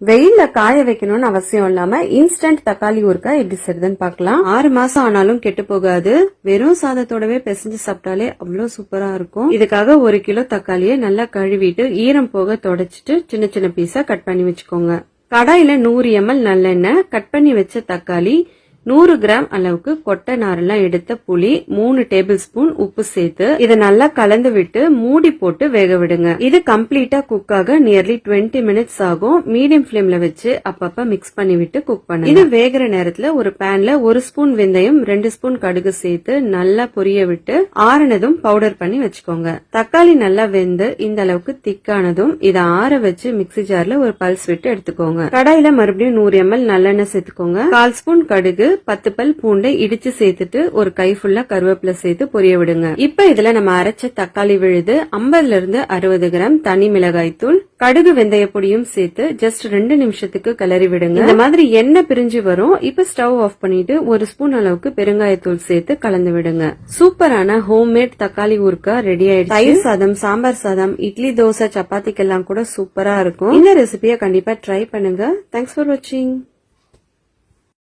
வெயில்ல காய வைக்கணும்னு அவசியம் இல்லாம இன்ஸ்டன்ட் தக்காளி ஊறுகாய் எப்படி செய்யுதுன்னு பார்க்கலாம். 6 மாசம் ஆனாலும் கெட்டு போகாது. வெறும் சாதத்தோடவே பிசைஞ்சு சாப்பிட்டாலே அவ்வளவு சூப்பரா இருக்கும். இதுக்காக 1 கிலோ தக்காளியை நல்லா கழுவிட்டு ஈரம் போக தொடச்சிட்டு சின்ன சின்ன பீஸா கட் பண்ணி வச்சுக்கோங்க. கடாயில 100 ml நல்லெண்ணெய், கட் பண்ணி வச்ச தக்காளி, 100 கிராம் அளவுக்கு கொட்டை நாரெல்லாம் எடுத்த புளி, 3 டேபிள் ஸ்பூன் உப்பு சேர்த்து இதை நல்லா கலந்து விட்டு மூடி போட்டு வேக விடுங்க. இது கம்ப்ளீட்டா குக் ஆக நியர்லி 20 மினிட்ஸ் ஆகும். மீடியம் ஃபிளேம்ல வச்சு அப்பப்ப மிக்ஸ் பண்ணி விட்டு குக் பண்ணுங்க. இது வேகிற நேரத்துல ஒரு பேன்ல 1 ஸ்பூன் வெந்தயம், 2 ஸ்பூன் கடுகு சேர்த்து நல்லா பொரிய விட்டு ஆறுனதும் பவுடர் பண்ணி வச்சுக்கோங்க. தக்காளி நல்லா வெந்து இந்த அளவுக்கு திக்கானதும் இதை ஆற வச்சு மிக்ஸி ஜார்ல ஒரு பல்ஸ் விட்டு எடுத்துக்கோங்க. கடாயில மறுபடியும் 100 ml நல்லெண்ணெய் சேர்த்துக்கோங்க. 1/4 ஸ்பூன் கடுகு, 10 பல் பூண்டை இடிச்சு சேர்த்துட்டு ஒரு கை ஃபுல்லா கருவேப்பிலை சேர்த்து பொரிய விடுங்க. இப்ப இதுல நம்ம அரைச்ச தக்காளி விழுது, 50 இருந்து 60 கிராம் தனி மிளகாய் தூள், கடுகு வெந்தய பொடியும் சேர்த்து ஜஸ்ட் 2 நிமிஷத்துக்கு கிளறி விடுங்க. இந்த மாதிரி எண்ணெய் பிரிஞ்சு வரும். இப்ப ஸ்டவ் ஆஃப் பண்ணிட்டு 1 ஸ்பூன் அளவுக்கு பெருங்காயத்தூள் சேர்த்து கலந்து விடுங்க. சூப்பரான ஹோம்மேட் தக்காளி ஊறுகாய் ரெடி ஆயிடுச்சு. தயிர் சாதம், சாம்பார் சாதம், இட்லி, தோசை, சப்பாத்திக்கெல்லாம் கூட சூப்பரா இருக்கும். இந்த ரெசிபியை கண்டிப்பா ட்ரை பண்ணுங்க. தேங்க்ஸ் ஃபார் வாட்சிங்.